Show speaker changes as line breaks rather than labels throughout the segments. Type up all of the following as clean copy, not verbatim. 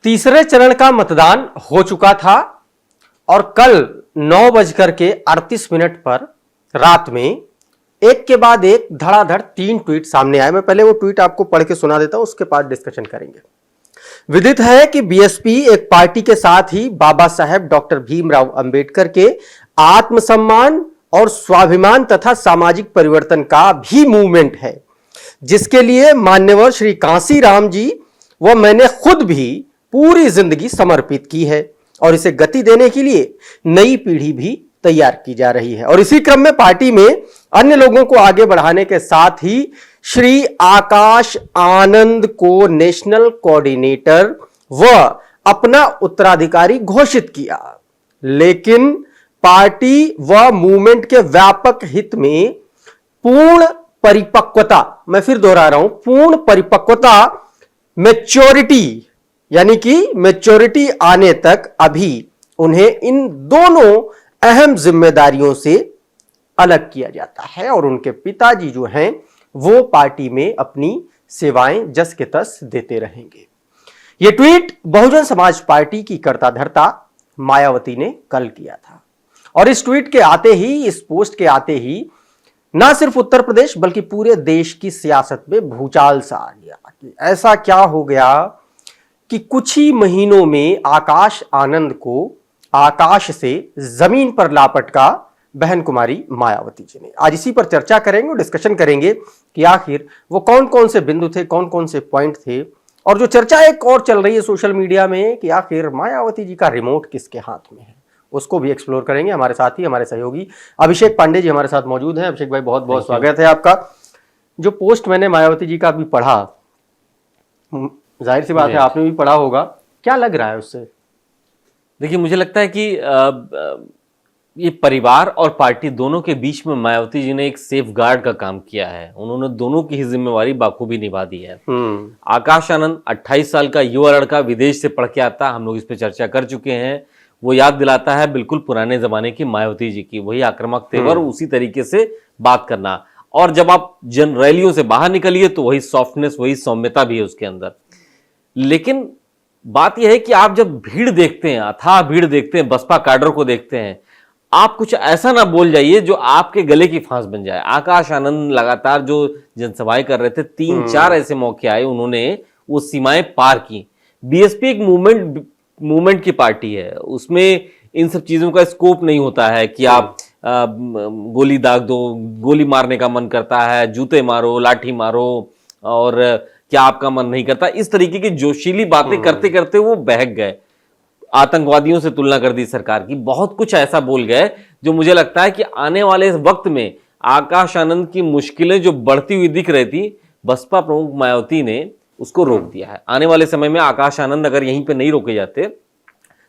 तीसरे चरण का मतदान हो चुका था और कल 9:38 पर रात में एक के बाद एक धड़ाधड़ 3 ट्वीट सामने आए। मैं पहले वो ट्वीट आपको पढ़ के सुना देता हूं, उसके बाद डिस्कशन करेंगे। विदित है कि बीएसपी एक पार्टी के साथ ही बाबा साहेब डॉक्टर भीमराव अंबेडकर के आत्मसम्मान और स्वाभिमान तथा सामाजिक परिवर्तन का भी मूवमेंट है, जिसके लिए मान्यवर श्री कांसीराम जी व मैंने खुद भी पूरी जिंदगी समर्पित की है और इसे गति देने के लिए नई पीढ़ी भी तैयार की जा रही है। और इसी क्रम में पार्टी में अन्य लोगों को आगे बढ़ाने के साथ ही श्री आकाश आनंद को नेशनल कोऑर्डिनेटर व अपना उत्तराधिकारी घोषित किया। लेकिन पार्टी व मूवमेंट के व्यापक हित में पूर्ण परिपक्वता, मैं फिर दोहरा रहा हूं, पूर्ण परिपक्वता, मैच्योरिटी यानी कि मैच्योरिटी आने तक अभी उन्हें इन दोनों अहम जिम्मेदारियों से अलग किया जाता है और उनके पिताजी जो हैं वो पार्टी में अपनी सेवाएं जस के तस देते रहेंगे। यह ट्वीट बहुजन समाज पार्टी की कर्ता धर्ता मायावती ने कल किया था और इस ट्वीट के आते ही, इस पोस्ट के आते ही ना सिर्फ उत्तर प्रदेश बल्कि पूरे देश की सियासत में भूचाल सा आ गया कि ऐसा क्या हो गया कि कुछ ही महीनों में आकाश आनंद को आकाश से जमीन पर लापटका बहन कुमारी मायावती जी ने। आज इसी पर चर्चा करेंगे और डिस्कशन करेंगे कि आखिर वो कौन कौन से बिंदु थे, कौन कौन से पॉइंट थे, और जो चर्चा एक और चल रही है सोशल मीडिया में कि आखिर मायावती जी का रिमोट किसके हाथ में है, उसको भी एक्सप्लोर करेंगे। हमारे साथ ही हमारे सहयोगी अभिषेक पांडे जी हमारे साथ मौजूद हैं। अभिषेक भाई बहुत बहुत स्वागत है आपका। जो पोस्ट मैंने मायावती जी का अभी पढ़ा, जाहिर सी बात है आपने भी पढ़ा होगा, क्या लग रहा है उससे?
देखिए, मुझे लगता है कि ये परिवार और पार्टी दोनों के बीच में मायावती जी ने एक सेफ गार्ड का काम किया है। उन्होंने दोनों की ही जिम्मेवारी बाखूबी निभा दी है। आकाश आनंद 28 साल का युवा लड़का विदेश से पढ़ के आता, हम लोग इस पे चर्चा कर चुके हैं। वो याद दिलाता है बिल्कुल पुराने जमाने की मायावती जी की, वही आक्रामक तेवर, उसी तरीके से बात करना। और जब आप जन रैलियों से बाहर निकलिए तो वही सॉफ्टनेस, वही सौम्यता भी है उसके अंदर। लेकिन बात यह है कि आप जब भीड़ देखते हैं, अथाह भीड़ देखते हैं, बसपा कैडर को देखते हैं, आप कुछ ऐसा ना बोल जाइए जो आपके गले की फांस बन जाए। आकाश आनंद लगातार जो जनसभाएं कर रहे थे, 3-4 ऐसे मौके आए, उन्होंने वो सीमाएं पार की। बीएसपी एक मूवमेंट की पार्टी है, उसमें इन सब चीजों का स्कोप नहीं होता है कि आप गोली दाग दो, गोली मारने का मन करता है, जूते मारो, लाठी मारो, और क्या आपका मन नहीं करता। इस तरीके की जोशीली बातें करते करते वो बहक गए, आतंकवादियों से तुलना कर दी सरकार की, बहुत कुछ ऐसा बोल गए जो मुझे लगता है कि आने वाले वक्त में आकाश आनंद की मुश्किलें जो बढ़ती हुई दिख रही थी, बसपा प्रमुख मायावती ने उसको रोक दिया है। आने वाले समय में आकाश आनंद अगर यहीं पे नहीं रोके जाते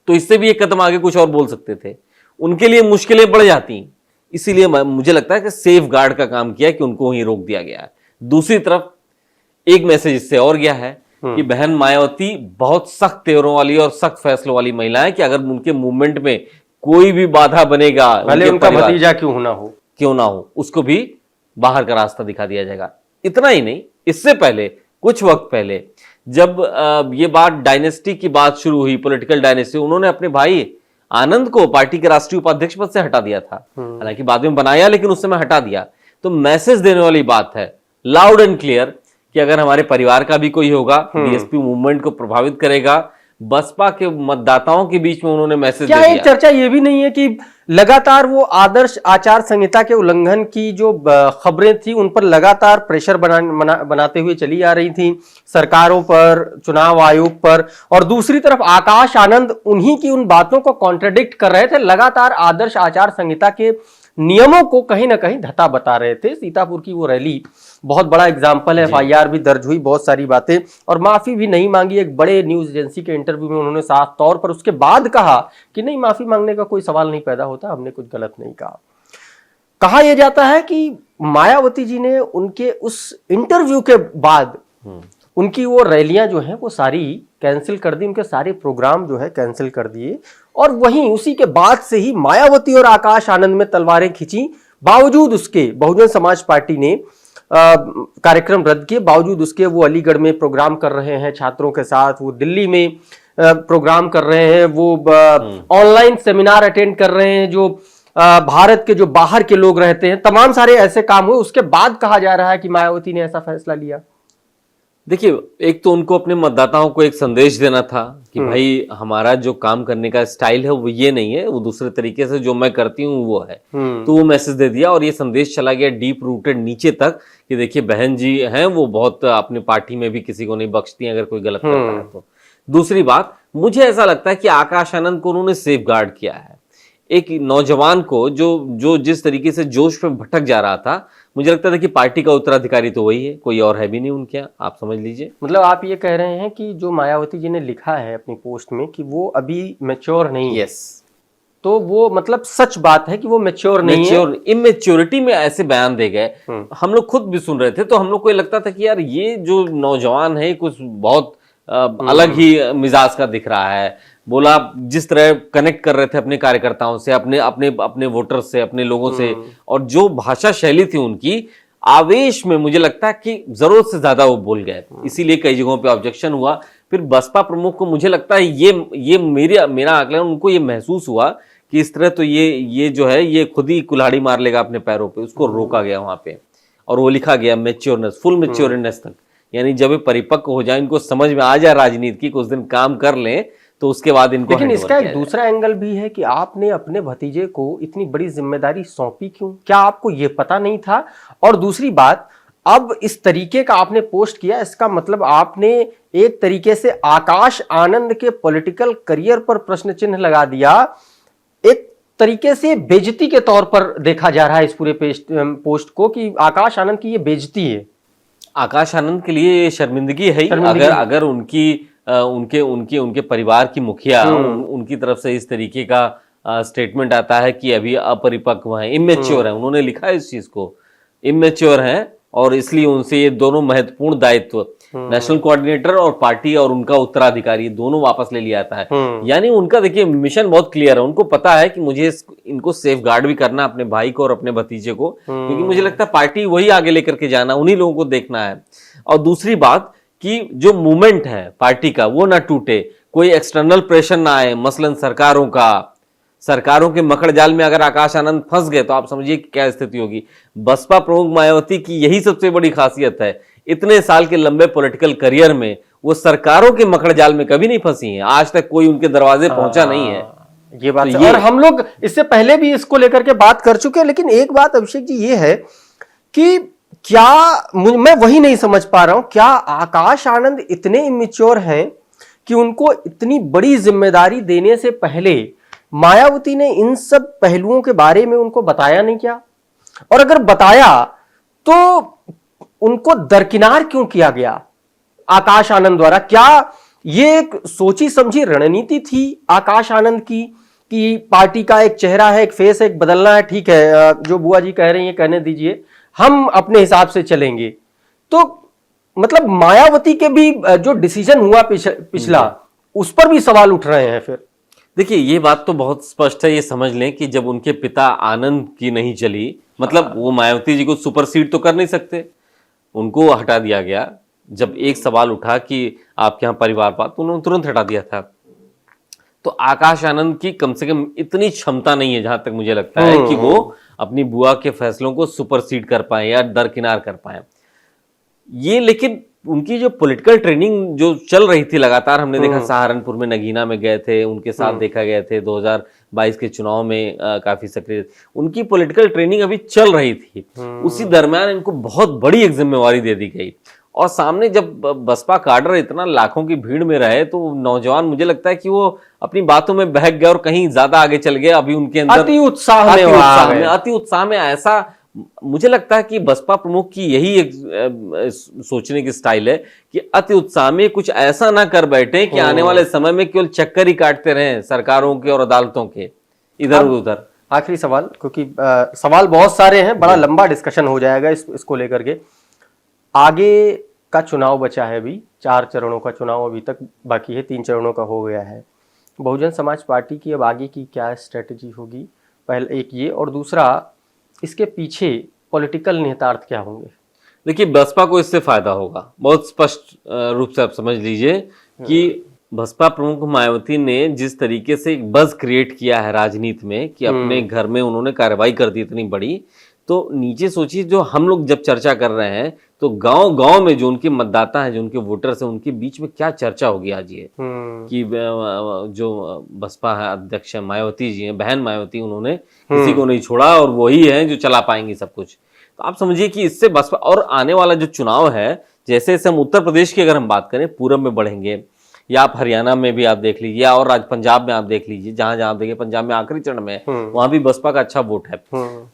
तो इससे भी एक कदम आगे कुछ और बोल सकते थे, उनके लिए मुश्किलें बढ़ जाती। इसीलिए मुझे लगता है कि सेफ गार्ड का काम किया कि उनको वहीं रोक दिया गया है। दूसरी तरफ एक मैसेज इससे और गया है कि बहन मायावती बहुत सख्त तेवरों वाली और सख्त फैसलों वाली महिला है कि अगर उनके मूवमेंट में कोई भी बाधा बनेगा,
भले उनका भतीजा क्यों ना हो,
उसको भी बाहर का रास्ता दिखा दिया जाएगा। इतना ही नहीं, इससे पहले कुछ वक्त पहले जब ये बात डायनेस्टी की बात शुरू हुई, पॉलिटिकल डायनेस्टी, उन्होंने अपने भाई आनंद को पार्टी के राष्ट्रीय उपाध्यक्ष पद से हटा दिया था। हालांकि बाद में बनाया, लेकिन उस समय हटा दिया। तो मैसेज देने वाली बात है, लाउड एंड क्लियर, कि अगर हमारे परिवार का भी कोई होगा, बीएसपी मूवमेंट को प्रभावित करेगा, बसपा के मतदाताओं के बीच में उन्होंने मैसेज
क्या एक चर्चा ये भी नहीं है कि लगातार वो आदर्श आचार संहिता के उल्लंघन की जो खबरें थी उन पर लगातार प्रेशर बनाते हुए चली आ रही थी सरकारों पर, चुनाव आयोग पर, और दूसरी तरफ आकाश आनंद उन्हीं की उन बातों को कॉन्ट्रडिक्ट कर रहे थे, लगातार आदर्श आचार संहिता के नियमों को कहीं ना कहीं धता बता रहे थे। सीतापुर की वो रैली बहुत बड़ा एग्जाम्पल है, एफआईआर भी दर्ज हुई, बहुत सारी बातें, और माफी भी नहीं मांगी। एक बड़े न्यूज एजेंसी के इंटरव्यू में उन्होंने साफ तौर पर उसके बाद कहा कि नहीं, माफी मांगने का कोई सवाल नहीं पैदा होता, हमने कुछ गलत नहीं कहा। कहा यह जाता है कि मायावती जी ने उनके उस इंटरव्यू के बाद उनकी वो रैलियां जो हैं वो सारी कैंसिल कर दी, उनके सारे प्रोग्राम जो है कैंसिल कर दिए, और वहीं उसी के बाद से ही मायावती और आकाश आनंद में तलवारें खींची। बावजूद उसके बहुजन समाज पार्टी ने कार्यक्रम रद्द किए, बावजूद उसके वो अलीगढ़ में प्रोग्राम कर रहे हैं छात्रों के साथ, वो दिल्ली में प्रोग्राम कर रहे हैं, वो ऑनलाइन सेमिनार अटेंड कर रहे हैं, जो भारत के जो बाहर के लोग रहते हैं, तमाम सारे ऐसे काम हुए, उसके बाद कहा जा रहा है कि मायावती ने ऐसा फैसला लिया।
देखिए, एक तो उनको अपने मतदाताओं को एक संदेश देना था कि भाई हमारा जो काम करने का स्टाइल है वो ये नहीं है, वो दूसरे तरीके से जो मैं करती हूँ वो है। तो वो मैसेज दे दिया और ये संदेश चला गया डीप रूटेड नीचे तक कि देखिए बहन जी हैं, वो बहुत अपने पार्टी में भी किसी को नहीं बचती अगर कोई गलत करता है तो। दूसरी बात, मुझे ऐसा लगता है कि आकाश आनंद को उन्होंने सेफ गार्ड किया है। एक नौजवान को जो जिस तरीके से जोश में भटक जा रहा था, मुझे लगता था कि पार्टी का उत्तराधिकारी तो वही है, कोई और है भी नहीं उनके यहाँ, आप समझ लीजिए।
मतलब आप ये कह रहे हैं कि जो मायावती जी ने लिखा है अपनी पोस्ट में कि वो अभी मैच्योर नहीं है।
यस,
तो वो मतलब सच बात है कि वो मैच्योर नहीं है।
इमेच्योरिटी में ऐसे बयान दे गए, हम लोग खुद भी सुन रहे थे तो हम लोग को ये लगता था कि यार ये जो नौजवान है कुछ बहुत अलग ही मिजाज का दिख रहा है। बोला जिस तरह कनेक्ट कर रहे थे अपने कार्यकर्ताओं से, अपने अपने अपने वोटर्स से, अपने लोगों से, और जो भाषा शैली थी उनकी, आवेश में मुझे लगता है कि जरूरत से ज्यादा वो बोल गए, इसीलिए कई जगहों पे ऑब्जेक्शन हुआ। फिर बसपा प्रमुख को मुझे लगता है ये मेरा आकलन, उनको ये महसूस हुआ कि इस तरह तो ये जो है ये खुद ही कुल्हाड़ी मार लेगा अपने पैरों पे, उसको रोका गया वहां पे और वो लिखा गया मैच्योरनेस, फुल मैच्योरनेस तक, यानी जब ये परिपक्व हो जाए, इनको समझ में आ जाए राजनीति की, कुछ दिन काम कर लें तो उसके बाद इनको।
लेकिन इसका एक दूसरा एंगल भी है कि आपने अपने भतीजे को इतनी बड़ी जिम्मेदारी सौंपी क्यों? क्या आपको ये पता नहीं था? और दूसरी बात, अब इस तरीके का आपने पोस्ट किया, इसका मतलब आपने एक तरीके से आकाश आनंद के पॉलिटिकल करियर पर प्रश्न चिन्ह लगा दिया। एक तरीके से बेइज्जती के तौर पर देखा जा रहा है इस पूरे पोस्ट को कि आकाश आनंद की ये बेइज्जती है।
आकाश आनंद के लिए शर्मिंदगी है ही। अगर उनके परिवार की मुखिया उनकी तरफ से इस तरीके का स्टेटमेंट आता है कि अभी अपरिपक्व है, इमेच्योर है, उन्होंने लिखा है इस चीज को, इमेच्योर है, और इसलिए उनसे ये दोनों महत्वपूर्ण दायित्व, नेशनल कोऑर्डिनेटर और पार्टी और उनका उत्तराधिकारी, दोनों वापस ले लिया जाता है। यानी उनका देखिए मिशन बहुत क्लियर है, उनको पता है कि मुझे इनको सेफ गार्ड भी करना अपने भाई को और अपने भतीजे को, क्योंकि मुझे लगता है पार्टी वही आगे लेकर के जाना, उन्हीं लोगों को देखना है। और दूसरी बात कि जो मूवमेंट है पार्टी का वो ना टूटे, कोई एक्सटर्नल प्रेशर ना आए, मसलन सरकारों के मकड़ जाल में अगर आकाश आनंद फंस गए तो आप समझिए क्या स्थिति होगी। बसपा प्रमुख मायावती की यही सबसे बड़ी खासियत है, इतने साल के लंबे पॉलिटिकल करियर में वो सरकारों के मकड़ जाल में कभी नहीं फंसी हैं, आज तक कोई उनके दरवाजे पहुंचा नहीं है।
ये बात तो और हम लोग इससे पहले भी इसको लेकर के बात कर चुके हैं। लेकिन एक बात अभिषेक जी ये है कि क्या मैं वही नहीं समझ पा रहा हूं, क्या आकाश आनंद इतने इमेच्योर हैं कि उनको इतनी बड़ी जिम्मेदारी देने से पहले मायावती ने इन सब पहलुओं के बारे में उनको बताया नहीं क्या? और अगर बताया तो उनको दरकिनार क्यों किया गया आकाश आनंद द्वारा? क्या ये एक सोची समझी रणनीति थी आकाश आनंद की कि पार्टी का एक चेहरा है, एक फेस है, एक बदलना है, ठीक है, जो बुआ जी कह रही हैं कहने दीजिए, हम अपने हिसाब से चलेंगे? तो मतलब मायावती के भी जो डिसीजन हुआ पिछला, उस पर भी सवाल उठ रहे हैं। फिर
देखिए ये बात तो बहुत स्पष्ट है, ये समझ लें कि जब उनके पिता आनंद की नहीं चली, मतलब वो मायावती जी को सुपरसीड तो कर नहीं सकते, उनको हटा दिया गया। जब एक सवाल उठा कि आपके यहाँ परिवारवाद, तो उन्होंने तुरंत हटा दिया था। तो आकाश आनंद की कम से कम इतनी क्षमता नहीं है, जहां तक मुझे लगता है, कि वो अपनी बुआ के फैसलों को सुपरसीड कर पाए या दरकिनार कर पाए। ये लेकिन उनकी जो पॉलिटिकल ट्रेनिंग जो चल रही थी लगातार, हमने देखा सहारनपुर में नगीना में गए थे, उनके साथ देखा गए थे 2022 के चुनाव में काफी सक्रिय, उनकी पॉलिटिकल ट्रेनिंग अभी चल रही थी। उसी दरमियान इनको बहुत बड़ी एक जिम्मेवारी दे दी गई, और सामने जब बसपा काडर इतना लाखों की भीड़ में रहे तो नौजवान, मुझे लगता है कि वो अपनी बातों में बहक गए और कहीं ज्यादा आगे चल गए। अभी उनके अंदर अति उत्साह में ऐसा मुझे लगता है कि बसपा प्रमुख की यही एक सोचने की स्टाइल है कि अति उत्साह में कुछ ऐसा ना कर बैठे कि आने वाले समय में केवल चक्कर ही काटते रहें सरकारों के और अदालतों के इधर उधर।
आखिरी सवाल, क्योंकि सवाल बहुत सारे हैं, बड़ा लंबा डिस्कशन हो जाएगा इसको लेकर के। आगे का चुनाव बचा है, अभी 4 चरणों का चुनाव अभी तक बाकी है, 3 चरणों का हो गया है। बहुजन समाज पार्टी की अब आगे की क्या स्ट्रेटेजी होगी? पहले एक ये, और दूसरा इसके पीछे पॉलिटिकल निहितार्थ क्या होंगे?
देखिए बसपा को इससे फायदा होगा, बहुत स्पष्ट रूप से आप समझ लीजिए कि बसपा प्रमुख मायावती ने जिस तरीके से एक बज़ क्रिएट किया है राजनीति में कि अपने घर में उन्होंने कार्रवाई कर दी इतनी बड़ी, तो नीचे सोचिए जो हम लोग जब चर्चा कर रहे हैं तो गांव गांव में जो उनके मतदाता हैं, जो उनके वोटर्स हैं, उनके बीच में क्या चर्चा होगी आज ये कि जो बसपा है अध्यक्ष मायावती जी हैं, बहन मायावती, उन्होंने किसी को नहीं छोड़ा और वही है जो चला पाएंगी सब कुछ। तो आप समझिए कि इससे बसपा और आने वाला जो चुनाव है, जैसे जैसे हम उत्तर प्रदेश की अगर हम बात करें पूरब में बढ़ेंगे, या आप हरियाणा में भी आप देख लीजिए, और आज पंजाब में आप देख लीजिए, जहां जहां आप देखिए पंजाब में आखिरी चरण में वहां भी बसपा का अच्छा वोट है,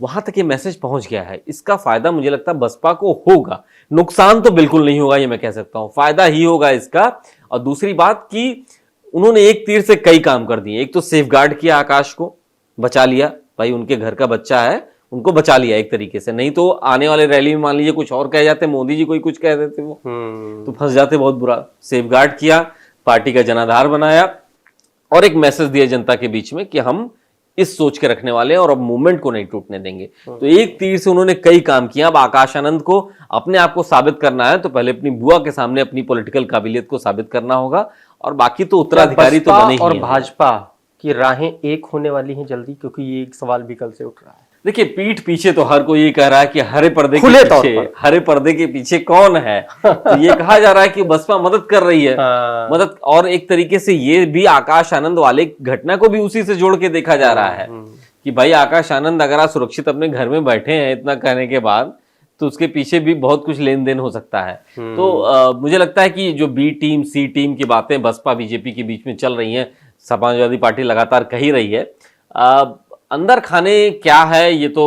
वहां तक ये मैसेज पहुंच गया है। इसका फायदा मुझे लगता है बसपा को होगा, नुकसान तो बिल्कुल नहीं होगा, ये मैं कह सकता हूं, फायदा ही होगा इसका। और दूसरी बात कि उन्होंने एक तीर से कई काम कर दिए। एक तो सेफगार्ड किया, आकाश को बचा लिया, भाई उनके घर का बच्चा है, उनको बचा लिया एक तरीके से, नहीं तो आने वाले रैली में मान लीजिए कुछ और कह जाते, मोदी जी कोई कुछ कह देते वो तो फंस जाते बहुत बुरा। सेफगार्ड किया, पार्टी का जनाधार बनाया और एक मैसेज दिया जनता के बीच में कि हम इस सोच के रखने वाले हैं और अब मूवमेंट को नहीं टूटने देंगे। तो एक तीर से उन्होंने कई काम किया। अब आकाश आनंद को अपने आप को साबित करना है तो पहले अपनी बुआ के सामने अपनी पॉलिटिकल काबिलियत को साबित करना होगा, और बाकी तो उत्तराधिकारी तो बने ही
और
हैं।
भाजपा की राहें एक होने वाली हैं जल्दी, क्योंकि ये एक सवाल भी कल से उठ रहा है।
देखिए पीठ पीछे तो हर कोई ये कह रहा है कि हरे पर्दे के
खुले तौर
पीछे,
पर।
हरे पर्दे के पीछे कौन है, तो ये कहा जा रहा है कि बसपा मदद कर रही है। मदद, और एक तरीके से ये भी आकाश आनंद वाले घटना को भी उसी से जोड़ के देखा जा रहा है कि भाई आकाश आनंद अगर आप सुरक्षित अपने घर में बैठे हैं इतना कहने के बाद, तो उसके पीछे भी बहुत कुछ लेन देन हो सकता है। तो मुझे लगता है कि जो बी टीम सी टीम की बातें बसपा बीजेपी के बीच में चल रही हैं, समाजवादी पार्टी लगातार कह ही रही है, अंदर खाने क्या है ये तो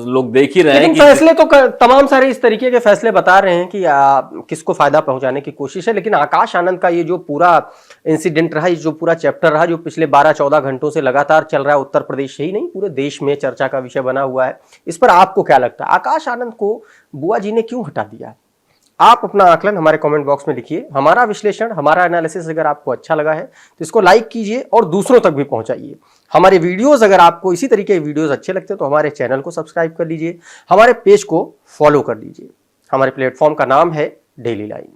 लोग देख ही रहे हैं।
लेकिन फैसले तो तमाम सारे इस तरीके के फैसले बता रहे हैं कि किसको फायदा पहुंचाने की कोशिश है। लेकिन आकाश आनंद का ये जो पूरा इंसिडेंट रहा, ये जो पूरा चैप्टर रहा, जो पिछले 12-14 घंटों से लगातार चल रहा है, उत्तर प्रदेश ही नहीं पूरे देश में चर्चा का विषय बना हुआ है, इस पर आपको क्या लगता है? आकाश आनंद को बुआ जी ने क्यों हटा दिया? आप अपना आकलन हमारे कमेंट बॉक्स में लिखिए। हमारा विश्लेषण, हमारा एनालिसिस अगर आपको अच्छा लगा है तो इसको लाइक कीजिए और दूसरों तक भी पहुंचाइए। हमारे वीडियोस अगर आपको इसी तरीके के वीडियोस अच्छे लगते हैं तो हमारे चैनल को सब्सक्राइब कर लीजिए, हमारे पेज को फॉलो कर लीजिए। हमारे प्लेटफॉर्म का नाम है डेली लाइन।